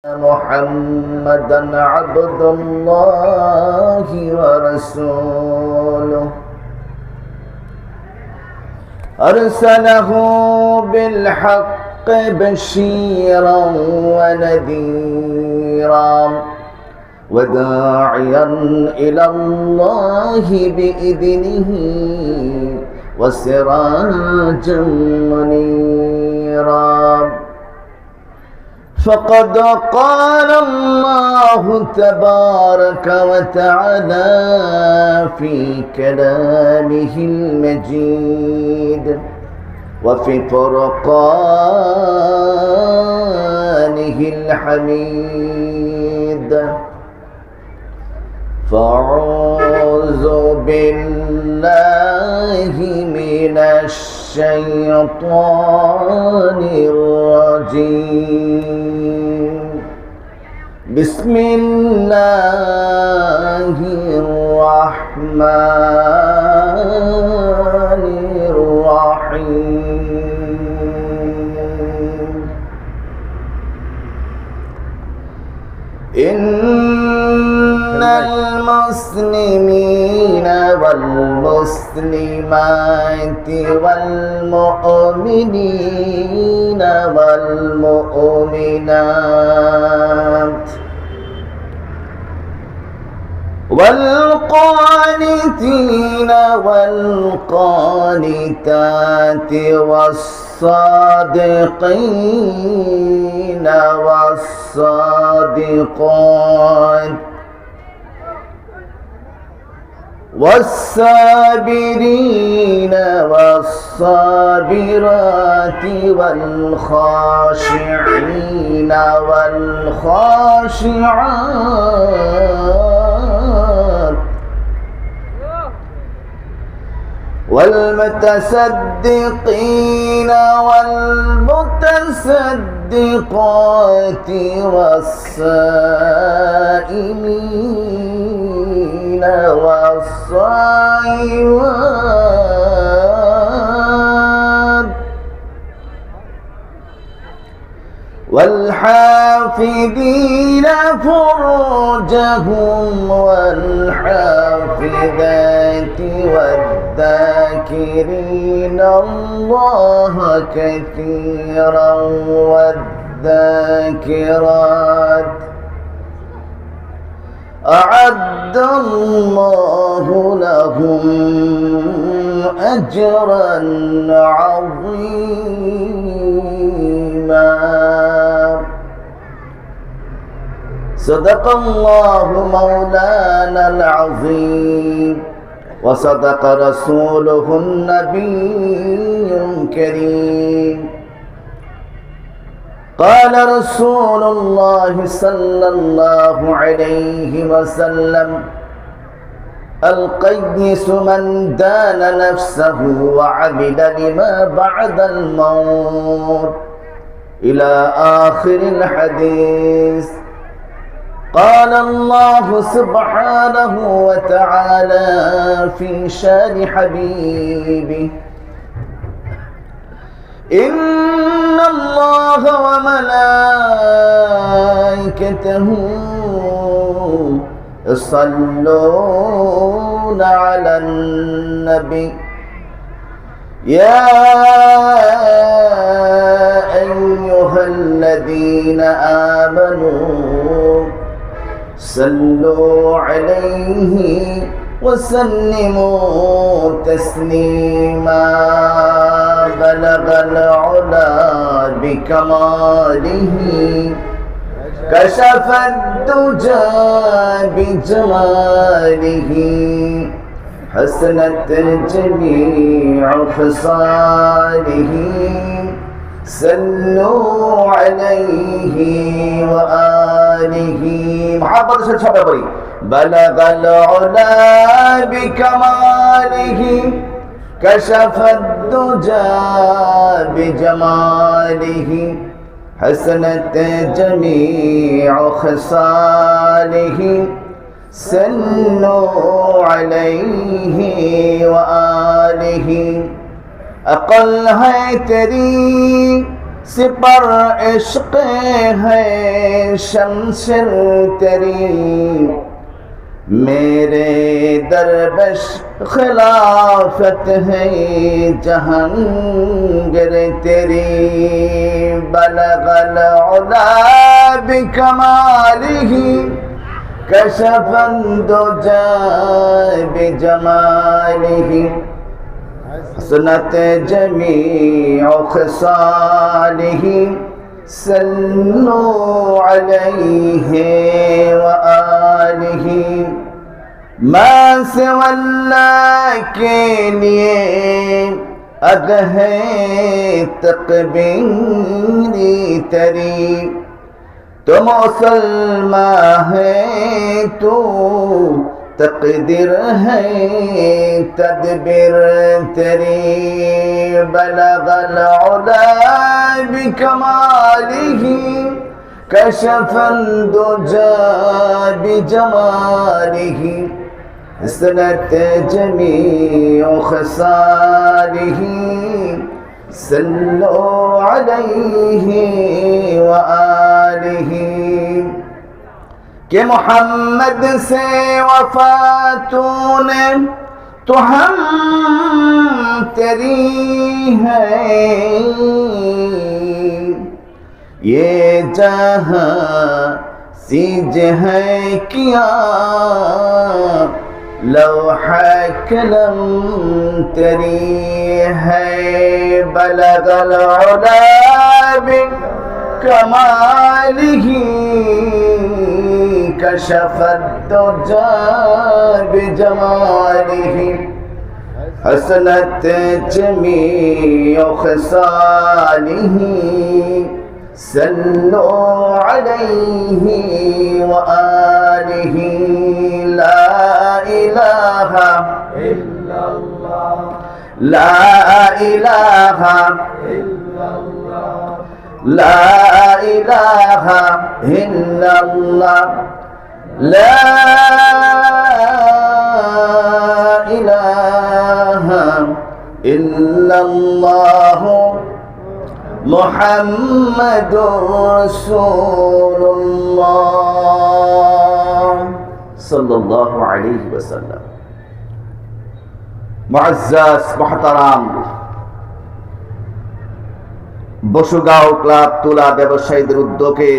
محمدا عبد الله ورسوله أرسله بالحق بشيرا ونذيرا وداعيا إلى الله بإذنه وسراجا منيرا. فقد قال الله تبارك وتعالى في كلامه المجيد وفي فرقانه الحميد: فأعوذ بالله من الشيطان الرجيم. بسم الله الرحمن الرحيم. إن المسلمين والمسلمات والمؤمنين والمؤمنات والقانتين والقانتات والصادقين والصادقات والصابرين والصابرات والخاشعين والخاشعات والمتصدقين والمتصدقات والصائمين والصائمات والحافظين فروجهم والحافظات والذاكرين الله كثيرا والذاكرات أعد الله لهم أجرا عظيما. صدق الله مولانا العظيم وصدق رسوله النبي الكريم. قال رسول الله صلى الله عليه وسلم: القيس من دان نفسه وعمل لما بعد الموت، إلى آخر الحديث. قال الله سبحانه وتعالى في شان حبيبه: إن الله وملائكته يصلون على النبي يا أيها الذين آمنوا صلوا عليه وسلموا تسليما. بلغ العلا بكماله كشف الدجى بجماله حسنت جميع خصاله صلوا عليه وآله. محبت سے چھوٹا بڑی. بلغ العلا بكماله كشف الدجى بجماله حسنت جميع خصاله صلوا عليه وآله. अक़ल है तेरी सिपर इश्क है शमशिर तेरी, मेरे दरबश खिलाफत है जहांगीर तेरी। बलगल उला बिकमालिही कशफन दुजा बिजमालिही, हसनत जमीउ खिसालिही सल्लु अलैहि व आलिही। मा सिवल्लाह के लिए अग है तकबीरी तेरी, तो मुसलमान है तू तकदीर है तदबीर तेरी। बलगल उला बिकमालिही कशफन दुजा बिजमालिही, हसनत जमीउ खिसालिही सल्लु अलैहि व आलिही। कि मोहम्मद से वफा तूने तो हम तेरी है, ये जहां सीज है किया लौहा कलम तेरी है। बलगल उला बिकमालिही कशफत दुजा बिजमालिही, हसनत जमीउ खिसालिही सल्लु अलैहि व आलिही। ला इलाहा इल्लल्लाह, ला इलाहा इल्लल्लाह, ला इलाहा इल्लल्लाह, ला इलाहा इल्लल्लाह मुहम्मदुर रसूलुल्लाह सल्लल्लाहु अलैहि वसल्लम। मुअज्जज मुहतराम বসুগাঁও ক্লাব তুলা ব্যবসায়ীদের উদ্যোগে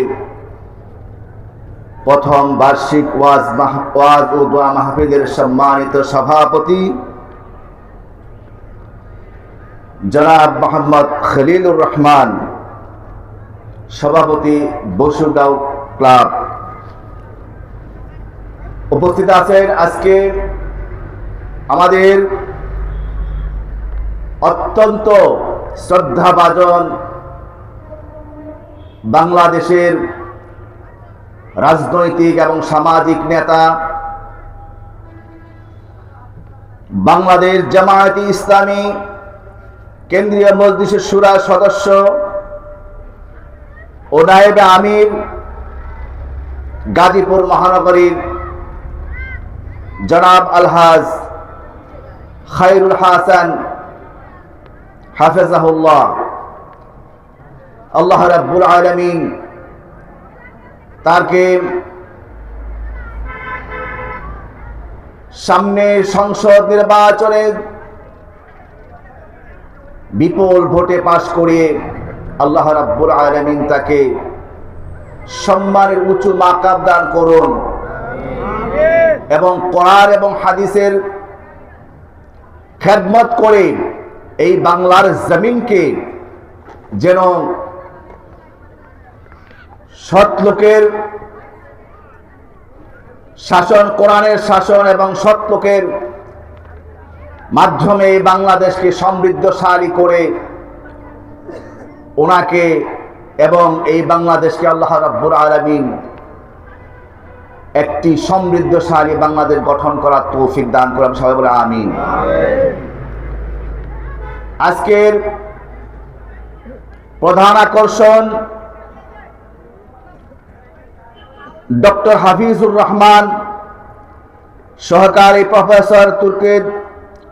প্রথম বার্ষিক ওয়াজ ও দোয়া মাহফিলের সম্মানিত সভাপতি জনাব মোহাম্মদ খলিলুর রহমান, সভাপতি বসুগাঁও ক্লাব, উপস্থিত আছেন আজকে আমাদের অত্যন্ত শ্রদ্ধাভাজন বাংলাদেশের রাজনৈতিক এবং সামাজিক নেতা, বাংলাদেশ জামায়াতে ইসলামী কেন্দ্রীয় মজলিসের শুরা সদস্য ও নায়েবে আমির গাজীপুর মহানগরীর জনাব আলহাজ খায়রুল হাসান হাফেজাহুল্লাহ, আল্লাহ রাব্বুল আলামিন তাকে সামনে সংসদ নির্বাচনে বিপুল ভোটে পাশ করিয়ে আল্লাহ রাব্বুল আলামিন তাকে সম্মানের উঁচু মাকাম দান করুন এবং কোরআন এবং হাদিসের খেদমত করে এই বাংলার জমিনকে যেন সৎ লোকের শাসন, কোরআনের শাসন এবং সৎ লোকের মাধ্যমে বাংলাদেশকে সমৃদ্ধশালী করে ওনাকে এবং এই বাংলাদেশকে আল্লাহ রাব্বুল আলামিন একটি সমৃদ্ধশালী বাংলাদেশ গঠন করার তৌফিক দান করেন। সবাই বলে আমিন। আজকের প্রধান আকর্ষণ ডক্টর হাফিজুর রহমান, সহকারী প্রফেসর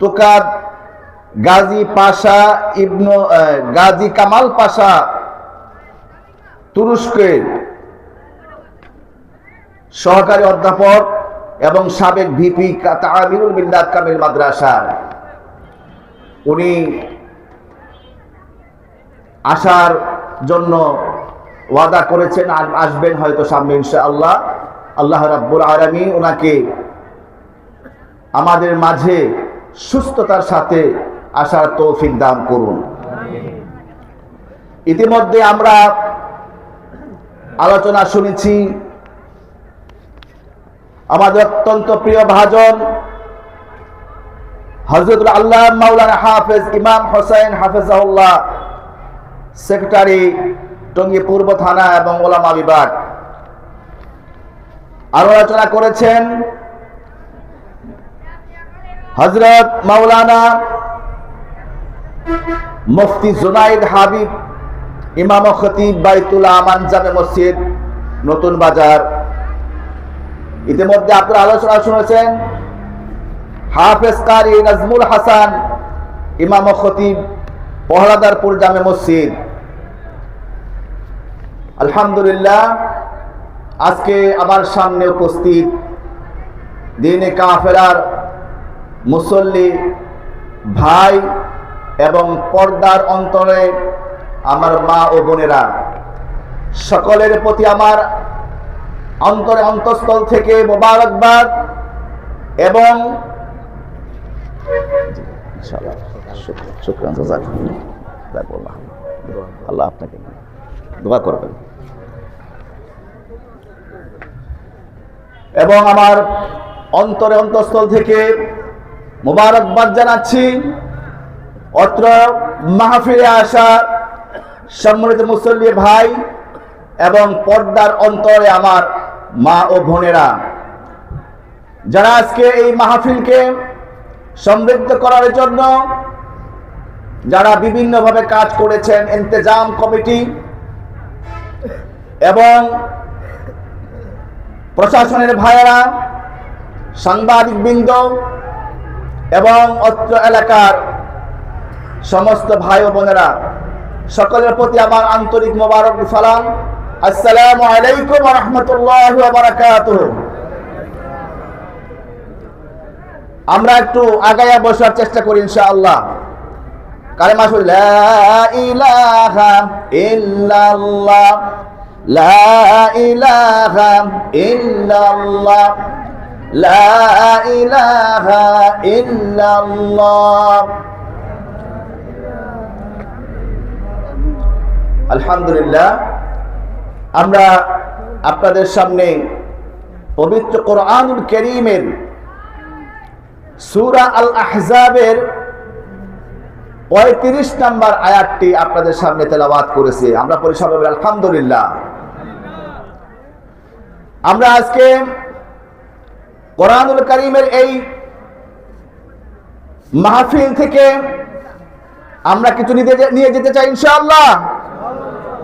তুকাদ গাজী কামাল পাশা তুরস্কের সহকারী অধ্যাপক এবং সাবেক ভিপি তামিরুল মিল্লাত কামিল মাদ্রাসার, উনি আসার জন্য ওয়াদা করেছেন, আসবেন হয়তো সামনে ইনশাআল্লাহ। আল্লাহ রাব্বুল আলামিন ওনাকে আমাদের মাঝে সুস্থতার সাথে আসার তৌফিক দান করুন। ইতিমধ্যে আমরা আলোচনা শুনেছি আমাদের অত্যন্ত প্রিয় ভাজন হযরতুল আল্লাহ মাওলানা হাফেজ ইমাম হোসেন হাফেজাহুল্লাহ, সেক্রেটারি টঙ্গী পূর্ব থানা এবং ওলামা বিভাগ, আরো আলোচনা করেছেন হযরত মাওলানা মুফতি জুনাইদ হাবিব, ইমাম ও খতিব বাইতুল আমান জামে মসজিদ নতুন বাজার। ইতিমধ্যে আপনারা আলোচনা শুনেছেন হাফেজ কারি নাজমুল হাসান, ইমাম ও খতিব পহলাদারপুর জামে মসজিদ। আলহামদুলিল্লাহ, আজকে আমার সামনে উপস্থিত দিনে কাফেলার মুসল্লি ভাই এবং পর্দার অন্তরে আমার মা ও বোনেরা, সকলের প্রতি আমার অন্তরে অন্তঃস্থল থেকে মোবারকবাদ এবং আল্লাহ আপনাকে দোয়া করবেন এবং আমার অন্তরে অন্তঃস্থল থেকে মোবারকবাদ জানাচ্ছি অত্র মাহফিলে আসা সম্মানিত মুসল্লি ভাই এবং পর্দার অন্তরে আমার মা ও বোনেরা, যারা আজকে এই মাহফিলকে সমৃদ্ধ করার জন্য যারা বিভিন্নভাবে কাজ করেছেন, ইন্তেজাম কমিটি এবং প্রশাসনের ভাইয়েরা, সাংবাদিকবৃন্দ এবং অত্র এলাকার সমস্ত ভাই ও বোনেরা, সকলের প্রতি আমার আন্তরিক মোবারক সালাম। আসসালামু আলাইকুম ওয়া রাহমাতুল্লাহি ওয়া বারাকাতুহু। আমরা একটু আগায়া বসার চেষ্টা করি ইনশাআল্লাহ। কালেমা শুনি লা ইলাহা ইল্লাল্লাহ, লা ইলাহা ইল্লাল্লাহ, লা ইলাহা ইল্লাল্লাহ। আলহামদুলিল্লাহ, আমরা আপনাদের সামনে পবিত্র কোরআনুল কারীমের সূরা আল আহজাবের ৩৫ নম্বর আয়াতটি আপনাদের সামনে তেলাওয়াত করেছি। আমরা পরিসরে আলহামদুলিল্লাহ। আমরা আজকে কোরআনুল কারীমের এই মাহফিল থেকে আমরা কিছু নিয়ে যেতে চাই ইনশাআল্লাহ।